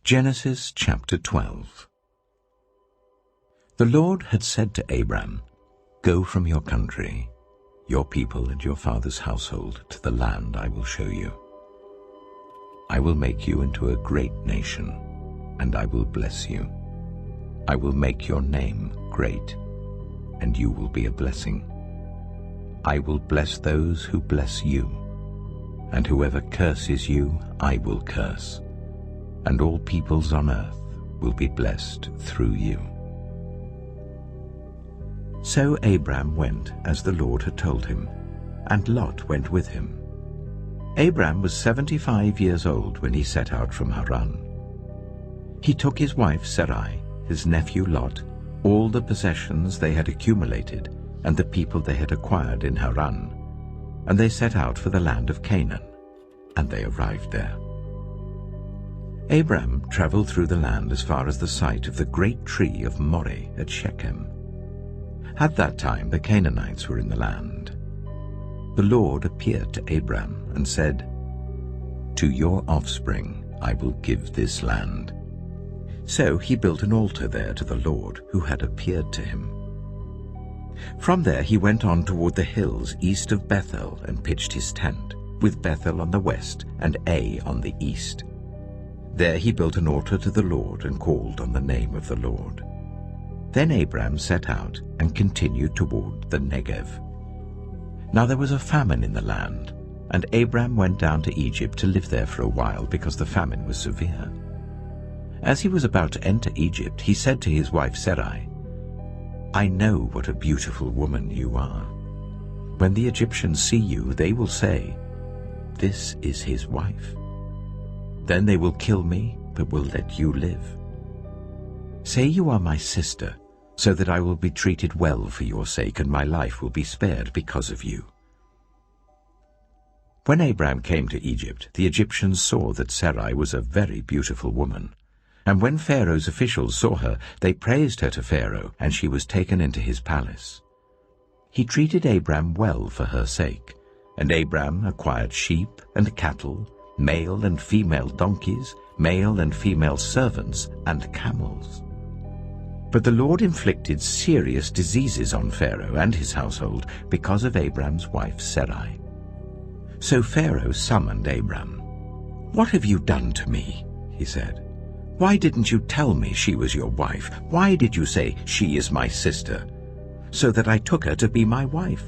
Genesis chapter 12. The Lord had said to Abram, "Go from your country, your people and your father's household to the land I will show you. I will make you into a great nation, and I will bless you. I will make your name great, and you will be a blessing. I will bless those who bless you, and whoever curses you I will curse, and all peoples on earth will be blessed through you." So Abram went as the Lord had told him, and Lot went with him. Abram was 75 years old when he set out from Haran. He took his wife Sarai, his nephew Lot, all the possessions they had accumulated, and the people they had acquired in Haran, and they set out for the land of Canaan, and they arrived there. Abram traveled through the land as far as the site of the great tree of Moreh at Shechem. At that time the Canaanites were in the land. The Lord appeared to Abram and said, "To your offspring I will give this land." So he built an altar there to the Lord who had appeared to him. From there he went on toward the hills east of Bethel and pitched his tent, with Bethel on the west and Ai on the east. There he built an altar to the Lord and called on the name of the Lord. Then Abram set out and continued toward the Negev. Now there was a famine in the land, and Abram went down to Egypt to live there for a while because the famine was severe. As he was about to enter Egypt, he said to his wife Sarai, "I know what a beautiful woman you are. When the Egyptians see you, they will say, 'This is his wife.' Then they will kill me, but will let you live. Say you are my sister, so that I will be treated well for your sake, and my life will be spared because of you." When Abram came to Egypt, the Egyptians saw that Sarai was a very beautiful woman. And when Pharaoh's officials saw her, they praised her to Pharaoh, and she was taken into his palace. He treated Abram well for her sake, and Abram acquired sheep and cattle, male and female donkeys, male and female servants, and camels. But the Lord inflicted serious diseases on Pharaoh and his household because of Abram's wife Sarai. So Pharaoh summoned Abram. "What have you done to me?" he said. "Why didn't you tell me she was your wife? Why did you say, 'She is my sister,' so that I took her to be my wife?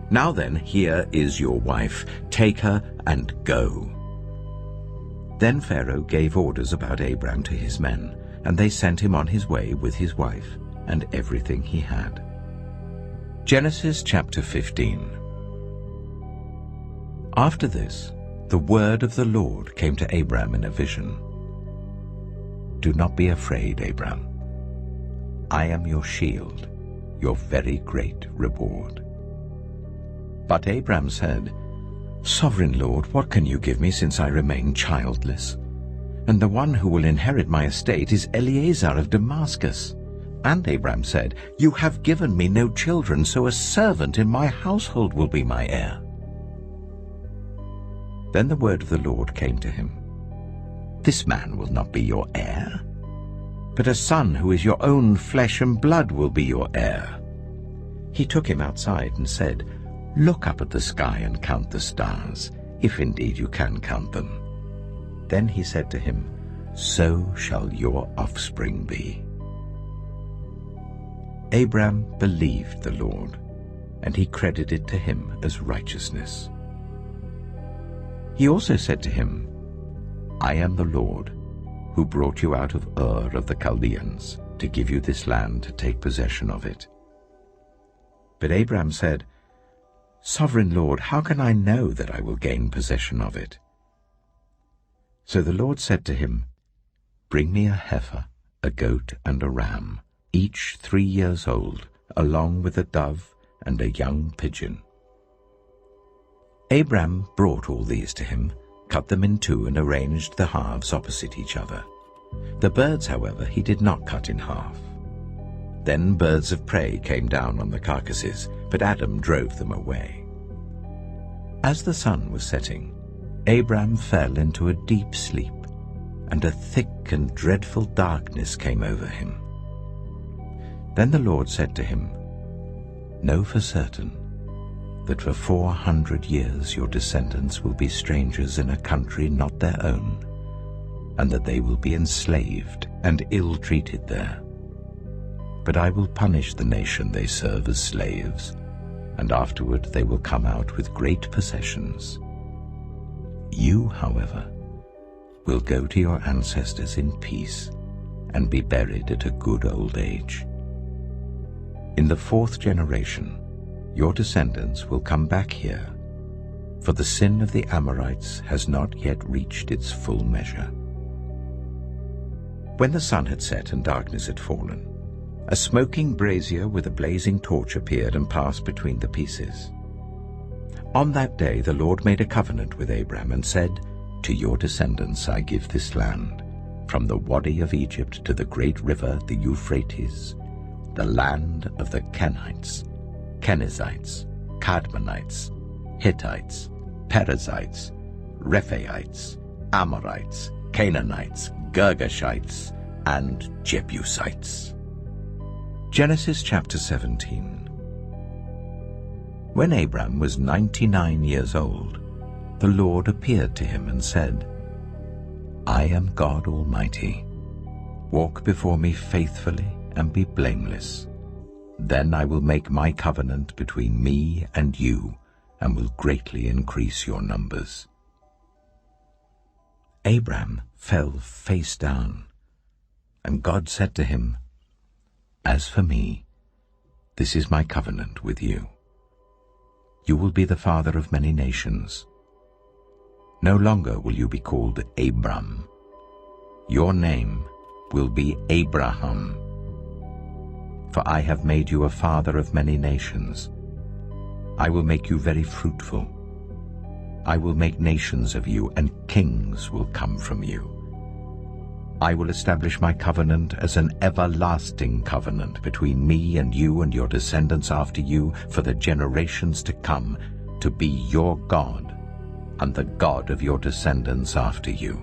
Now then, here is your wife. Take her and go." Then Pharaoh gave orders about Abram to his men, and they sent him on his way with his wife and everything he had. Genesis chapter 15. After this, the word of the Lord came to Abram in a vision. "Do not be afraid, Abram. I am your shield, your very great reward." But Abram said, "Sovereign Lord, what can you give me since I remain childless? And the one who will inherit my estate is Eliezer of Damascus." And Abram said, "You have given me no children, so a servant in my household will be my heir." Then the word of the Lord came to him. "This man will not be your heir, but a son who is your own flesh and blood will be your heir." He took him outside and said, "Look up at the sky and count the stars, if indeed you can count them." Then he said to him, "So shall your offspring be." Abram believed the Lord, and he credited to him as righteousness. He also said to him, "I am the Lord, who brought you out of Ur of the Chaldeans, to give you this land to take possession of it." But Abram said, "Sovereign Lord, how can I know that I will gain possession of it?" So the Lord said to him, "Bring me a heifer, a goat, and a ram, each 3 years old, along with a dove and a young pigeon." Abram brought all these to him, cut them in two, and arranged the halves opposite each other. The birds, however, he did not cut in half. Then birds of prey came down on the carcasses, but Adam drove them away. As the sun was setting, Abram fell into a deep sleep, and a thick and dreadful darkness came over him. Then the Lord said to him, "Know for certain that for 400 years your descendants will be strangers in a country not their own, and that they will be enslaved and ill-treated there. But I will punish the nation they serve as slaves, and afterward they will come out with great possessions. You, however, will go to your ancestors in peace and be buried at a good old age. In the 4th generation, your descendants will come back here, for the sin of the Amorites has not yet reached its full measure." When the sun had set and darkness had fallen, a smoking brazier with a blazing torch appeared and passed between the pieces. On that day the Lord made a covenant with Abram and said, "To your descendants I give this land, from the Wadi of Egypt to the great river, the Euphrates, the land of the Kenites, Kenizzites, Kadmonites, Hittites, Perizzites, Rephaites, Amorites, Canaanites, Girgashites, and Jebusites." Genesis chapter 17. When Abram was 99 years old, the Lord appeared to him and said, "I am God Almighty. Walk before me faithfully and be blameless. Then I will make my covenant between me and you, and will greatly increase your numbers." Abram fell face down, and God said to him, "As for me, this is my covenant with you. You will be the father of many nations. No longer will you be called Abram. Your name will be Abraham. For I have made you a father of many nations. I will make you very fruitful. I will make nations of you, and kings will come from you. I will establish my covenant as an everlasting covenant between me and you and your descendants after you for the generations to come, to be your God and the God of your descendants after you.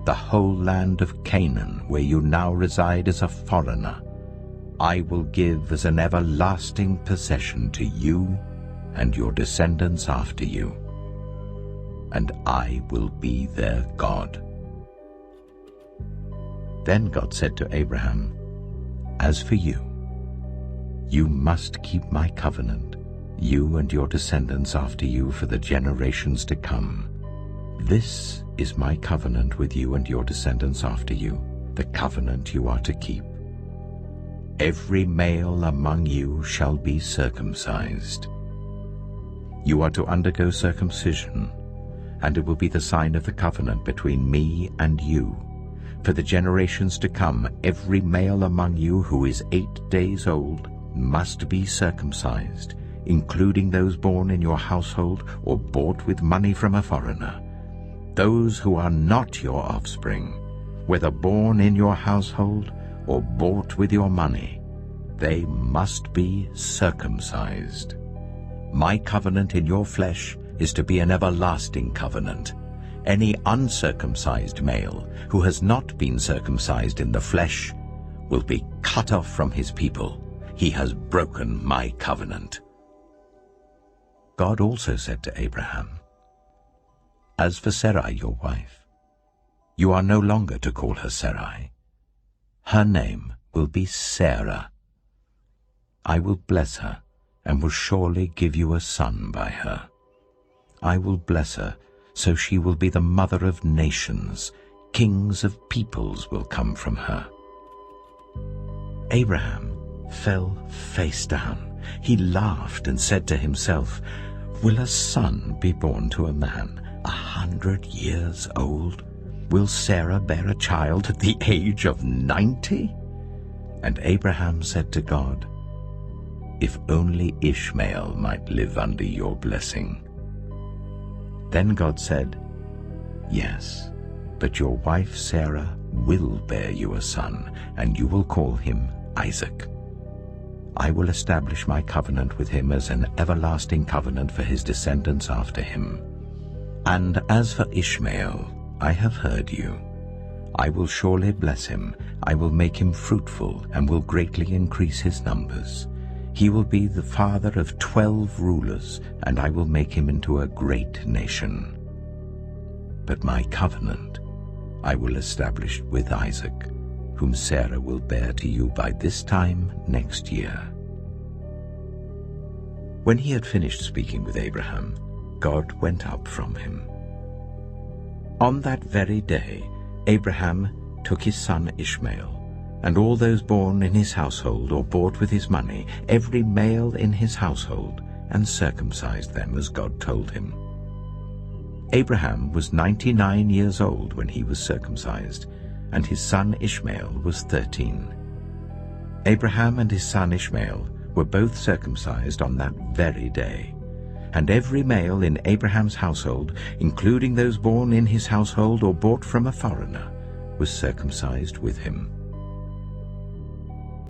The whole land of Canaan, where you now reside as a foreigner, I will give as an everlasting possession to you and your descendants after you, and I will be their God." Then God said to Abraham, "As for you, you must keep my covenant, you and your descendants after you for the generations to come. This is my covenant with you and your descendants after you, the covenant you are to keep. Every male among you shall be circumcised. You are to undergo circumcision, and it will be the sign of the covenant between me and you. For the generations to come, every male among you who is 8 days old must be circumcised, including those born in your household or bought with money from a foreigner. Those who are not your offspring, whether born in your household or bought with your money, they must be circumcised. My covenant in your flesh is to be an everlasting covenant. Any uncircumcised male who has not been circumcised in the flesh will be cut off from his people. He has broken my covenant." God also said to Abraham, "As for Sarai your wife, you are no longer to call her Sarai. Her name will be Sarah. I will bless her and will surely give you a son by her. I will bless her, so she will be the mother of nations. Kings of peoples will come from her." Abraham fell face down. He laughed and said to himself, "Will a son be born to a man 100 years old? Will Sarah bear a child at the age of 90? And Abraham said to God, "If only Ishmael might live under your blessing." Then God said, "Yes, but your wife Sarah will bear you a son, and you will call him Isaac. I will establish my covenant with him as an everlasting covenant for his descendants after him. And as for Ishmael, I have heard you. I will surely bless him. I will make him fruitful and will greatly increase his numbers. He will be the father of 12 rulers, and I will make him into a great nation. But my covenant I will establish with Isaac, whom Sarah will bear to you by this time next year." When he had finished speaking with Abraham, God went up from him. On that very day, Abraham took his son Ishmael, and all those born in his household or bought with his money, every male in his household, and circumcised them as God told him. Abraham was 99 years old when he was circumcised, and his son Ishmael was 13. Abraham and his son Ishmael were both circumcised on that very day, and every male in Abraham's household, including those born in his household or bought from a foreigner, was circumcised with him.